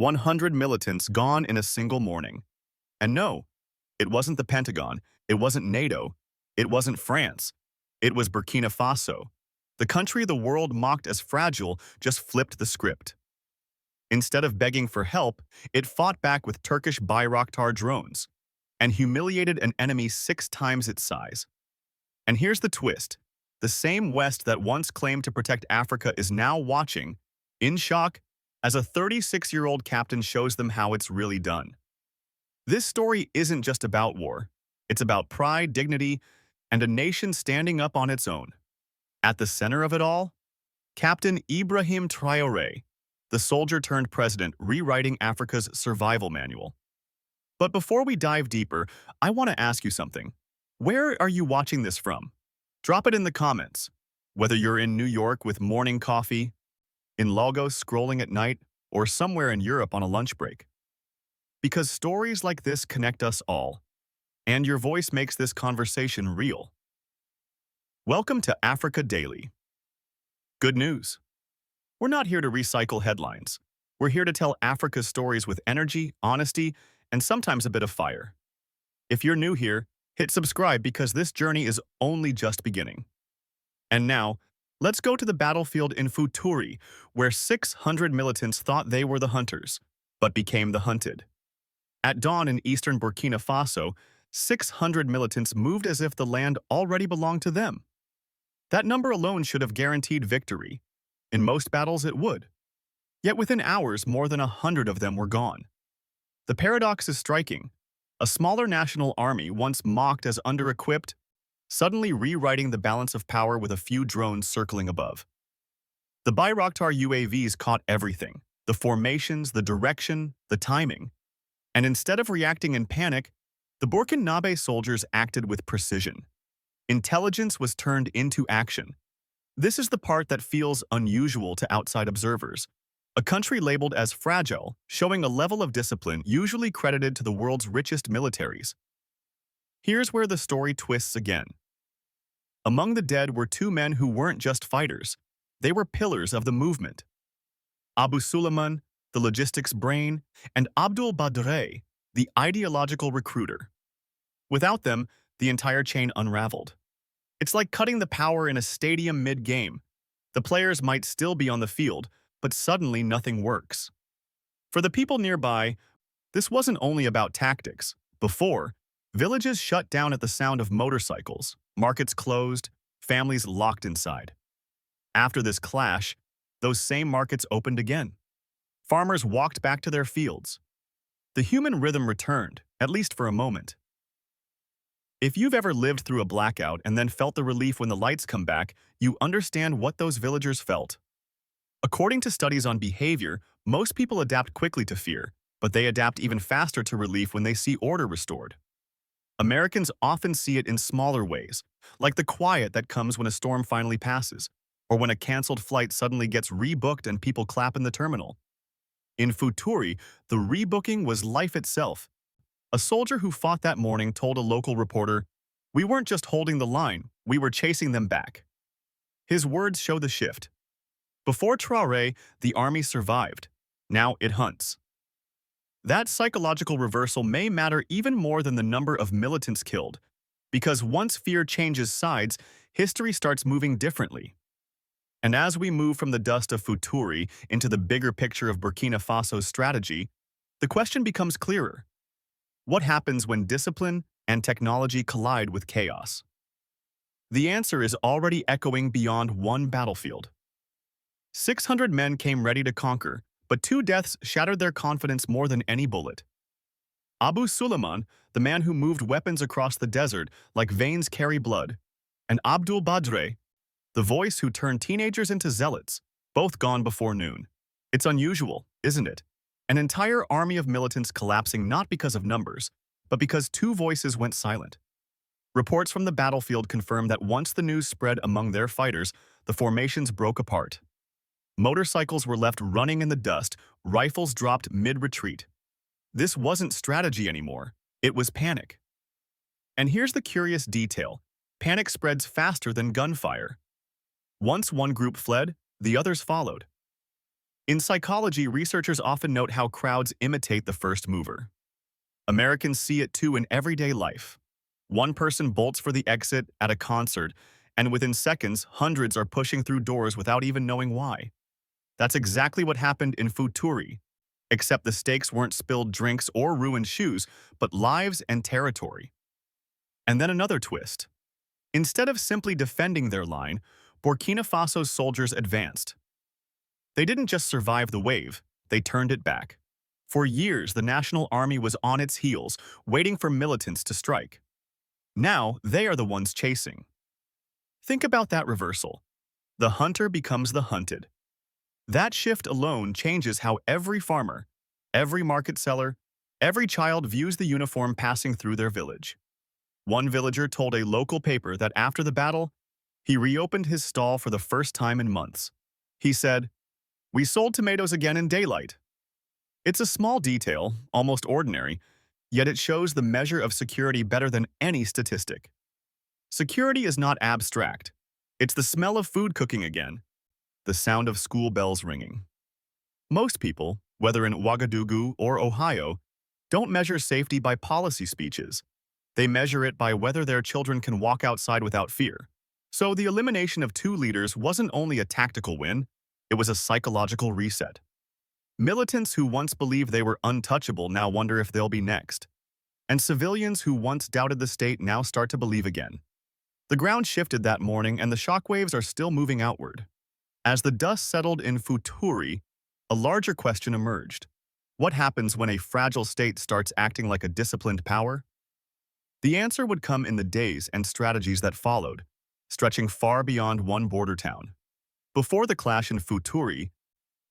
100 militants gone in a single morning. And no, it wasn't the Pentagon, it wasn't NATO, it wasn't France, it was Burkina Faso. The country the world mocked as fragile just flipped the script. Instead of begging for help, it fought back with Turkish Bayraktar drones and humiliated an enemy 6 times its size. And here's the twist. The same West that once claimed to protect Africa is now watching, in shock, as a 36-year-old captain shows them how it's really done. This story isn't just about war. It's about pride, dignity, and a nation standing up on its own. At the center of it all, Captain Ibrahim Traoré, the soldier-turned-president rewriting Africa's survival manual. But before we dive deeper, I want to ask you something. Where are you watching this from? Drop it in the comments. Whether you're in New York with morning coffee, in Lagos scrolling at night, or somewhere in Europe on a lunch break. Because stories like this connect us all, and your voice makes this conversation real. Welcome to Africa Daily. Good news. We're not here to recycle headlines. We're here to tell Africa's stories with energy, honesty, and sometimes a bit of fire. If you're new here, hit subscribe because this journey is only just beginning. And now, let's go to the battlefield in Foutouri, where 600 militants thought they were the hunters, but became the hunted. At dawn in eastern Burkina Faso, 600 militants moved as if the land already belonged to them. That number alone should have guaranteed victory. In most battles, it would. Yet within hours, more than 100 of them were gone. The paradox is striking. A smaller national army, once mocked as under-equipped, suddenly rewriting the balance of power with a few drones circling above. The Bayraktar UAVs caught everything: the formations, the direction, the timing. And instead of reacting in panic, the Burkinabè soldiers acted with precision. Intelligence was turned into action. This is the part that feels unusual to outside observers. A country labeled as fragile, showing a level of discipline usually credited to the world's richest militaries. Here's where the story twists again. Among the dead were 2 men who weren't just fighters. They were pillars of the movement. Abu Sulleman, the logistics brain, and Abdul Badre, the ideological recruiter. Without them, the entire chain unraveled. It's like cutting the power in a stadium mid-game. The players might still be on the field, but suddenly nothing works. For the people nearby, this wasn't only about tactics. Before, villages shut down at the sound of motorcycles, markets closed, families locked inside. After this clash, those same markets opened again. Farmers walked back to their fields. The human rhythm returned, at least for a moment. If you've ever lived through a blackout and then felt the relief when the lights come back, you understand what those villagers felt. According to studies on behavior, most people adapt quickly to fear, but they adapt even faster to relief when they see order restored. Americans often see it in smaller ways, like the quiet that comes when a storm finally passes, or when a canceled flight suddenly gets rebooked and people clap in the terminal. In Foutouri, the rebooking was life itself. A soldier who fought that morning told a local reporter, "We weren't just holding the line, we were chasing them back." His words show the shift. Before Traoré, the army survived. Now it hunts. That psychological reversal may matter even more than the number of militants killed, because once fear changes sides, history starts moving differently. And as we move from the dust of Foutouri into the bigger picture of Burkina Faso's strategy, the question becomes clearer. What happens when discipline and technology collide with chaos? The answer is already echoing beyond one battlefield. 600 men came ready to conquer, but 2 deaths shattered their confidence more than any bullet. Abu Sulleman, the man who moved weapons across the desert like veins carry blood, and Abdul Badre, the voice who turned teenagers into zealots, both gone before noon. It's unusual, isn't it? An entire army of militants collapsing not because of numbers, but because 2 voices went silent. Reports from the battlefield confirm that once the news spread among their fighters, the formations broke apart. Motorcycles were left running in the dust, rifles dropped mid-retreat. This wasn't strategy anymore, it was panic. And here's the curious detail: panic spreads faster than gunfire. Once one group fled, the others followed. In psychology, researchers often note how crowds imitate the first mover. Americans see it too in everyday life. One person bolts for the exit at a concert, and within seconds, hundreds are pushing through doors without even knowing why. That's exactly what happened in Foutouri, except the stakes weren't spilled drinks or ruined shoes, but lives and territory. And then another twist. Instead of simply defending their line, Burkina Faso's soldiers advanced. They didn't just survive the wave, they turned it back. For years, the National Army was on its heels, waiting for militants to strike. Now, they are the ones chasing. Think about that reversal. The hunter becomes the hunted. That shift alone changes how every farmer, every market seller, every child views the uniform passing through their village. One villager told a local paper that after the battle, he reopened his stall for the first time in months. He said, "We sold tomatoes again in daylight." It's a small detail, almost ordinary, yet it shows the measure of security better than any statistic. Security is not abstract. It's the smell of food cooking again, the sound of school bells ringing. Most people, whether in Ouagadougou or Ohio, don't measure safety by policy speeches. They measure it by whether their children can walk outside without fear. So the elimination of two leaders wasn't only a tactical win, it was a psychological reset. Militants who once believed they were untouchable now wonder if they'll be next. And civilians who once doubted the state now start to believe again. The ground shifted that morning and the shockwaves are still moving outward. As the dust settled in Foutouri, a larger question emerged. What happens when a fragile state starts acting like a disciplined power? The answer would come in the days and strategies that followed, stretching far beyond one border town. Before the clash in Foutouri,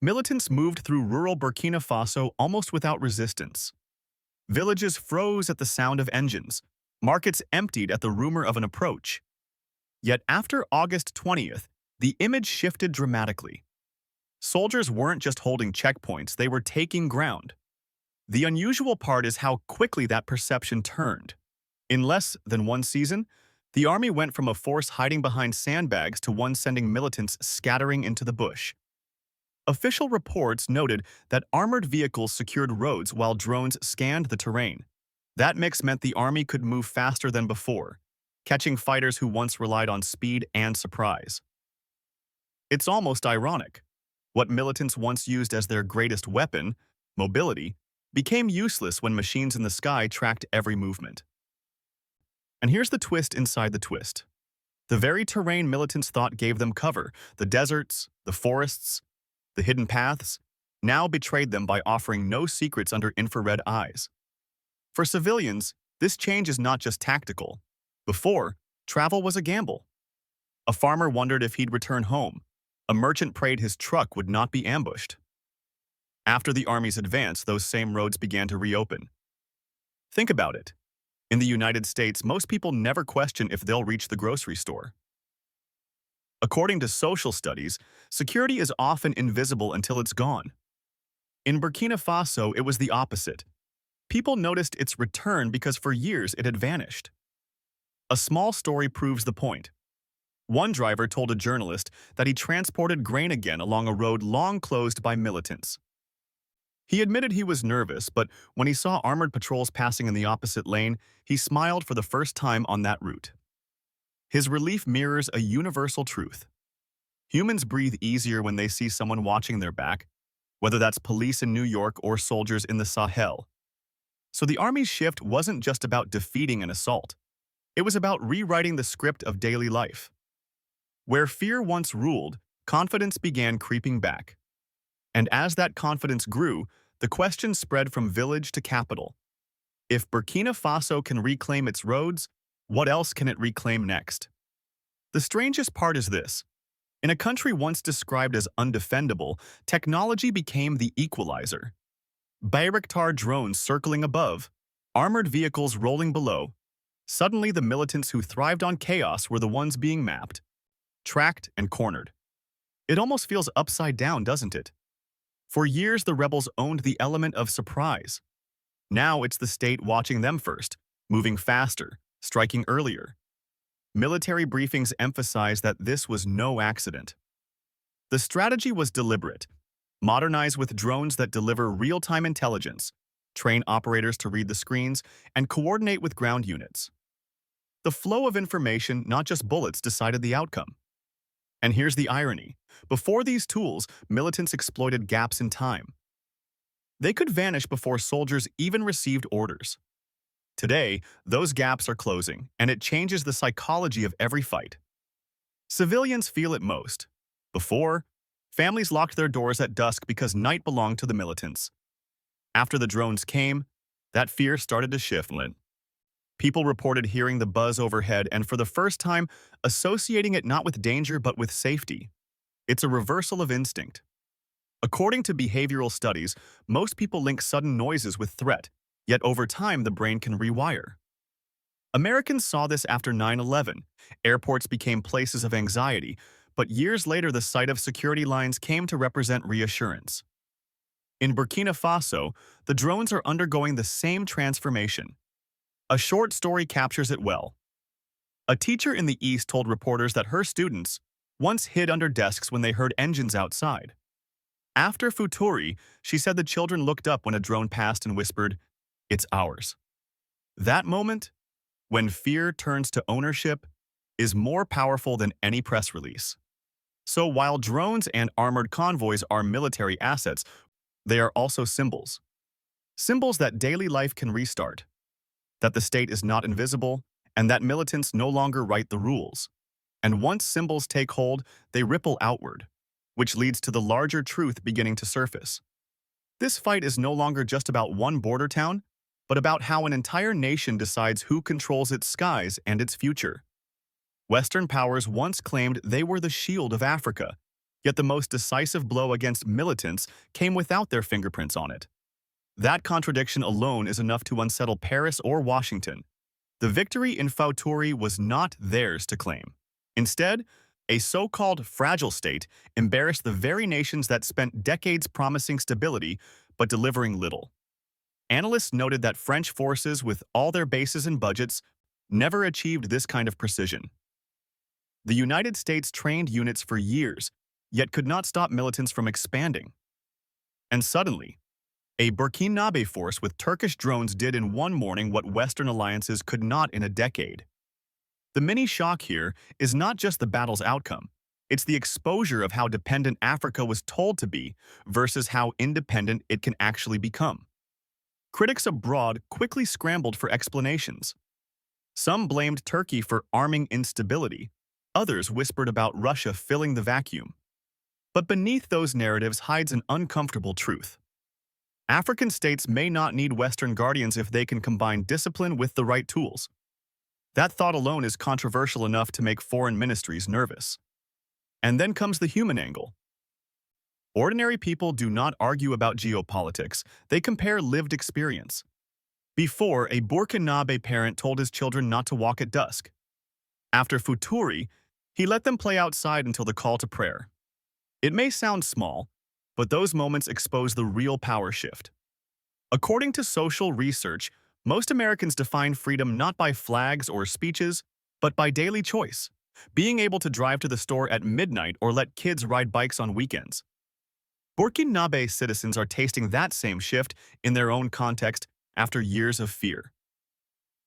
militants moved through rural Burkina Faso almost without resistance. Villages froze at the sound of engines. Markets emptied at the rumor of an approach. Yet after August 20th, the image shifted dramatically. Soldiers weren't just holding checkpoints, they were taking ground. The unusual part is how quickly that perception turned. In less than one season, the army went from a force hiding behind sandbags to one sending militants scattering into the bush. Official reports noted that armored vehicles secured roads while drones scanned the terrain. That mix meant the army could move faster than before, catching fighters who once relied on speed and surprise. It's almost ironic. What militants once used as their greatest weapon, mobility, became useless when machines in the sky tracked every movement. And here's the twist inside the twist. The very terrain militants thought gave them cover, the deserts, the forests, the hidden paths, now betrayed them by offering no secrets under infrared eyes. For civilians, this change is not just tactical. Before, travel was a gamble. A farmer wondered if he'd return home. A merchant prayed his truck would not be ambushed. After the army's advance, those same roads began to reopen. Think about it. In the United States, most people never question if they'll reach the grocery store. According to social studies, security is often invisible until it's gone. In Burkina Faso, it was the opposite. People noticed its return because for years it had vanished. A small story proves the point. One driver told a journalist that he transported grain again along a road long closed by militants. He admitted he was nervous, but when he saw armored patrols passing in the opposite lane, he smiled for the first time on that route. His relief mirrors a universal truth. Humans breathe easier when they see someone watching their back, whether that's police in New York or soldiers in the Sahel. So the army's shift wasn't just about defeating an assault. It was about rewriting the script of daily life. Where fear once ruled, confidence began creeping back. And as that confidence grew, the question spread from village to capital. If Burkina Faso can reclaim its roads, what else can it reclaim next? The strangest part is this. In a country once described as undefendable, technology became the equalizer. Bayraktar drones circling above, armored vehicles rolling below. Suddenly, the militants who thrived on chaos were the ones being mapped, tracked, and cornered. It almost feels upside down, doesn't it? For years, the rebels owned the element of surprise. Now it's the state watching them first, moving faster, striking earlier. Military briefings emphasized that this was no accident. The strategy was deliberate. Modernize with drones that deliver real-time intelligence, train operators to read the screens, and coordinate with ground units. The flow of information, not just bullets, decided the outcome. And here's the irony. Before these tools, militants exploited gaps in time. They could vanish before soldiers even received orders. Today, those gaps are closing, and it changes the psychology of every fight. Civilians feel it most. Before, families locked their doors at dusk because night belonged to the militants. After the drones came, that fear started to shift. People reported hearing the buzz overhead and for the first time, associating it not with danger but with safety. It's a reversal of instinct. According to behavioral studies, most people link sudden noises with threat, yet over time the brain can rewire. Americans saw this after 9/11. Airports became places of anxiety, but years later the sight of security lines came to represent reassurance. In Burkina Faso, the drones are undergoing the same transformation. A short story captures it well. A teacher in the East told reporters that her students once hid under desks when they heard engines outside. After Foutouri, she said the children looked up when a drone passed and whispered, "It's ours." That moment, when fear turns to ownership, is more powerful than any press release. So while drones and armored convoys are military assets, they are also symbols. Symbols that daily life can restart, that the state is not invisible, and that militants no longer write the rules. And once symbols take hold, they ripple outward, which leads to the larger truth beginning to surface. This fight is no longer just about one border town, but about how an entire nation decides who controls its skies and its future. Western powers once claimed they were the shield of Africa, yet the most decisive blow against militants came without their fingerprints on it. That contradiction alone is enough to unsettle Paris or Washington. The victory in Foutouri was not theirs to claim. Instead, a so-called fragile state embarrassed the very nations that spent decades promising stability but delivering little. Analysts noted that French forces, with all their bases and budgets, never achieved this kind of precision. The United States trained units for years, yet could not stop militants from expanding. And suddenly, a Burkinabè force with Turkish drones did in one morning what Western alliances could not in a decade. The mini-shock here is not just the battle's outcome, it's the exposure of how dependent Africa was told to be versus how independent it can actually become. Critics abroad quickly scrambled for explanations. Some blamed Turkey for arming instability, others whispered about Russia filling the vacuum. But beneath those narratives hides an uncomfortable truth. African states may not need Western guardians if they can combine discipline with the right tools. That thought alone is controversial enough to make foreign ministries nervous. And then comes the human angle. Ordinary people do not argue about geopolitics, they compare lived experience. Before, a Burkinabè parent told his children not to walk at dusk. After Foutouri, he let them play outside until the call to prayer. It may sound small, but those moments expose the real power shift. According to social research, most Americans define freedom not by flags or speeches, but by daily choice, being able to drive to the store at midnight or let kids ride bikes on weekends. Burkinabè citizens are tasting that same shift in their own context after years of fear.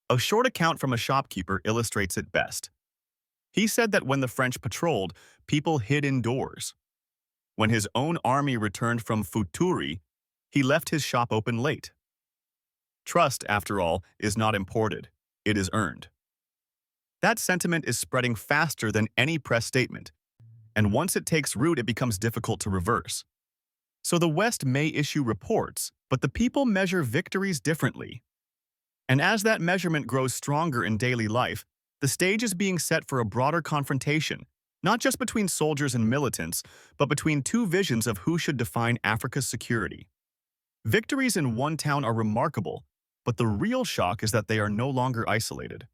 A short account from a shopkeeper illustrates it best. He said that when the French patrolled, people hid indoors. When his own army returned from Foutouri, he left his shop open late. Trust, after all, is not imported. It is earned. That sentiment is spreading faster than any press statement, and once it takes root, it becomes difficult to reverse. So the West may issue reports, but the people measure victories differently. And as that measurement grows stronger in daily life, the stage is being set for a broader confrontation, not just between soldiers and militants, but between two visions of who should define Africa's security. Victories in one town are remarkable, but the real shock is that they are no longer isolated.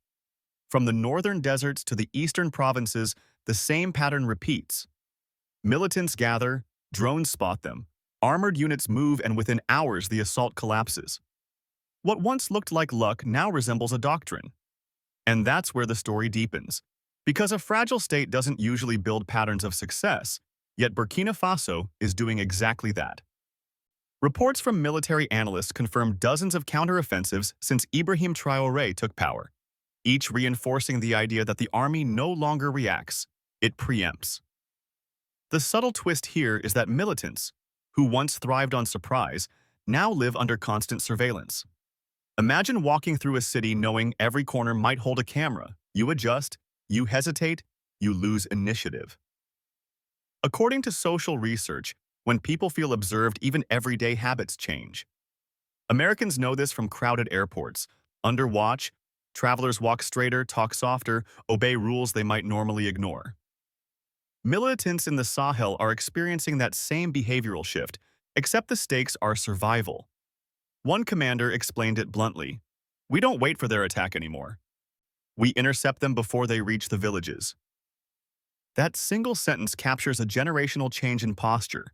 From the northern deserts to the eastern provinces, the same pattern repeats. Militants gather, drones spot them, armored units move, and within hours the assault collapses. What once looked like luck now resembles a doctrine. And that's where the story deepens. Because a fragile state doesn't usually build patterns of success, Yet Burkina Faso is doing exactly that. Reports from military analysts confirm dozens of counteroffensives since Ibrahim Traoré took power, each reinforcing the idea that the army no longer reacts, it preempts. The subtle twist here is that militants, who once thrived on surprise, now live under constant surveillance. Imagine walking through a city knowing every corner might hold a camera. You adjust, you hesitate, you lose initiative. According to social research, when people feel observed, even everyday habits change. Americans know this from crowded airports. Under watch, travelers walk straighter, talk softer, obey rules they might normally ignore. Militants in the Sahel are experiencing that same behavioral shift, except the stakes are survival. One commander explained it bluntly. We don't wait for their attack anymore. We intercept them before they reach the villages. That single sentence captures a generational change in posture.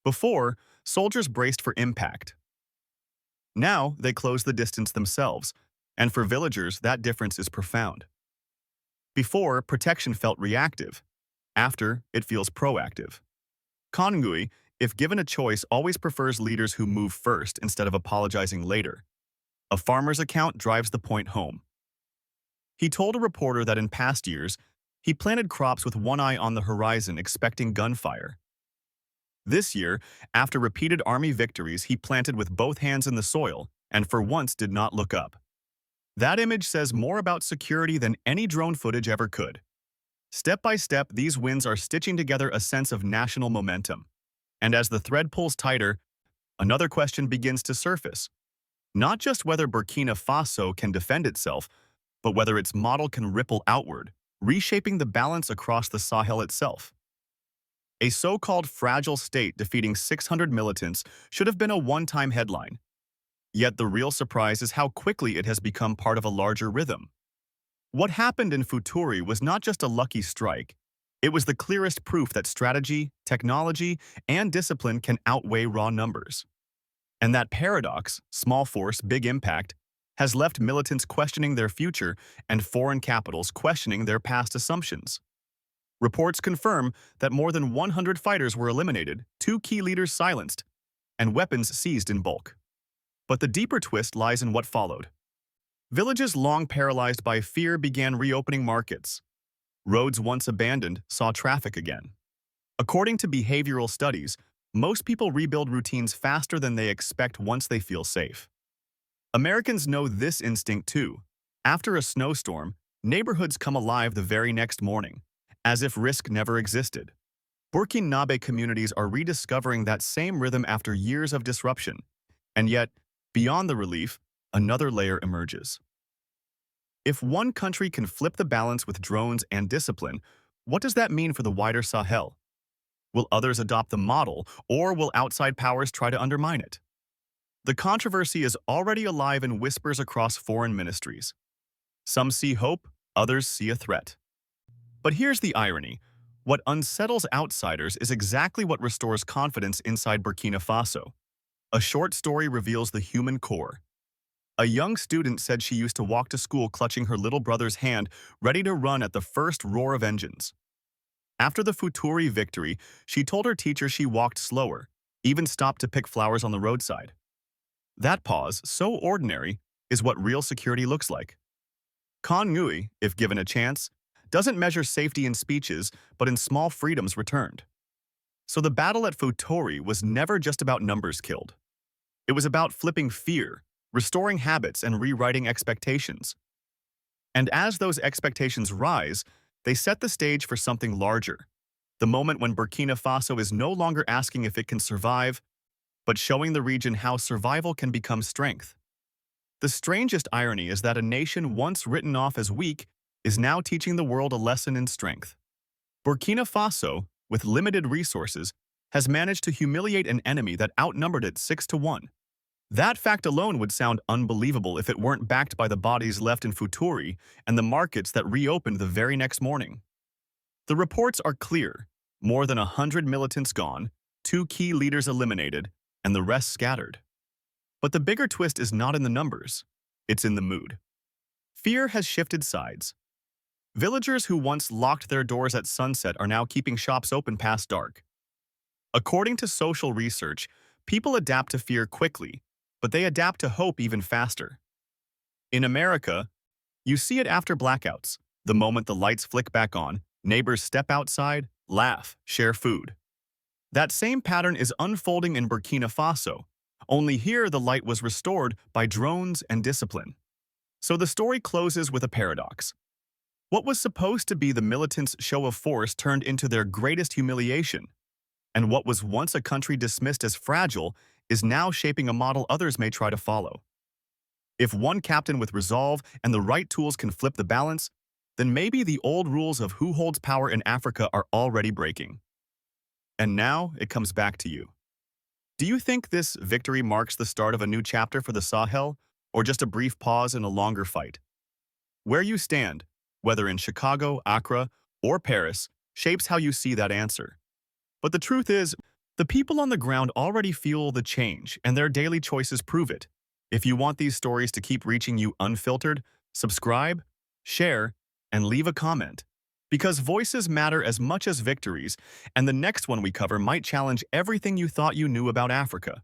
Before, soldiers braced for impact. Now, they close the distance themselves, and for villagers, that difference is profound. Before, protection felt reactive. After, it feels proactive. Kongui, if given a choice, always prefers leaders who move first instead of apologizing later. A farmer's account drives the point home. He told a reporter that in past years, he planted crops with one eye on the horizon, expecting gunfire. This year, after repeated army victories, he planted with both hands in the soil and for once did not look up. That image says more about security than any drone footage ever could. Step by step, these wins are stitching together a sense of national momentum. And as the thread pulls tighter, another question begins to surface. Not just whether Burkina Faso can defend itself, but whether its model can ripple outward, reshaping the balance across the Sahel itself. A so-called fragile state defeating 600 militants should have been a one-time headline. Yet the real surprise is how quickly it has become part of a larger rhythm. What happened in Foutouri was not just a lucky strike. It was the clearest proof that strategy, technology, and discipline can outweigh raw numbers. And that paradox, small force, big impact, has left militants questioning their future and foreign capitals questioning their past assumptions. Reports confirm that more than 100 fighters were eliminated, 2 key leaders silenced, and weapons seized in bulk. But the deeper twist lies in what followed. Villages long paralyzed by fear began reopening markets. Roads once abandoned saw traffic again. According to behavioral studies, most people rebuild routines faster than they expect once they feel safe. Americans know this instinct too. After a snowstorm, neighborhoods come alive the very next morning, as if risk never existed. Burkinabè communities are rediscovering that same rhythm after years of disruption. And yet, beyond the relief, another layer emerges. If one country can flip the balance with drones and discipline, what does that mean for the wider Sahel? Will others adopt the model, or will outside powers try to undermine it? The controversy is already alive in whispers across foreign ministries. Some see hope, others see a threat. But here's the irony. What unsettles outsiders is exactly what restores confidence inside Burkina Faso. A short story reveals the human core. A young student said she used to walk to school clutching her little brother's hand, ready to run at the first roar of engines. After the Foutouri victory, she told her teacher she walked slower, even stopped to pick flowers on the roadside. That pause, so ordinary, is what real security looks like. Kongui, if given a chance, doesn't measure safety in speeches, but in small freedoms returned. So the battle at Foutouri was never just about numbers killed. It was about flipping fear, restoring habits, and rewriting expectations. And as those expectations rise, they set the stage for something larger. The moment when Burkina Faso is no longer asking if it can survive, but showing the region how survival can become strength. The strangest irony is that a nation once written off as weak is now teaching the world a lesson in strength. Burkina Faso, with limited resources, has managed to humiliate an enemy that outnumbered it 6-1. That fact alone would sound unbelievable if it weren't backed by the bodies left in Foutouri and the markets that reopened the very next morning. The reports are clear. More than 100 militants gone, 2 key leaders eliminated, and the rest scattered. But the bigger twist is not in the numbers. It's in the mood. Fear has shifted sides. Villagers who once locked their doors at sunset are now keeping shops open past dark. According to social research, people adapt to fear quickly, but they adapt to hope even faster. In America, you see it after blackouts. The moment the lights flick back on, neighbors step outside, laugh, share food. That same pattern is unfolding in Burkina Faso, only here the light was restored by drones and discipline. So the story closes with a paradox. What was supposed to be the militants' show of force turned into their greatest humiliation, and what was once a country dismissed as fragile is now shaping a model others may try to follow. If one captain with resolve and the right tools can flip the balance, then maybe the old rules of who holds power in Africa are already breaking. And now it comes back to you. Do you think this victory marks the start of a new chapter for the Sahel, or just a brief pause in a longer fight? Where you stand, whether in Chicago, Accra, or Paris, shapes how you see that answer. But the truth is, the people on the ground already feel the change, and their daily choices prove it. If you want these stories to keep reaching you unfiltered, subscribe, share, and leave a comment. Because voices matter as much as victories, and the next one we cover might challenge everything you thought you knew about Africa.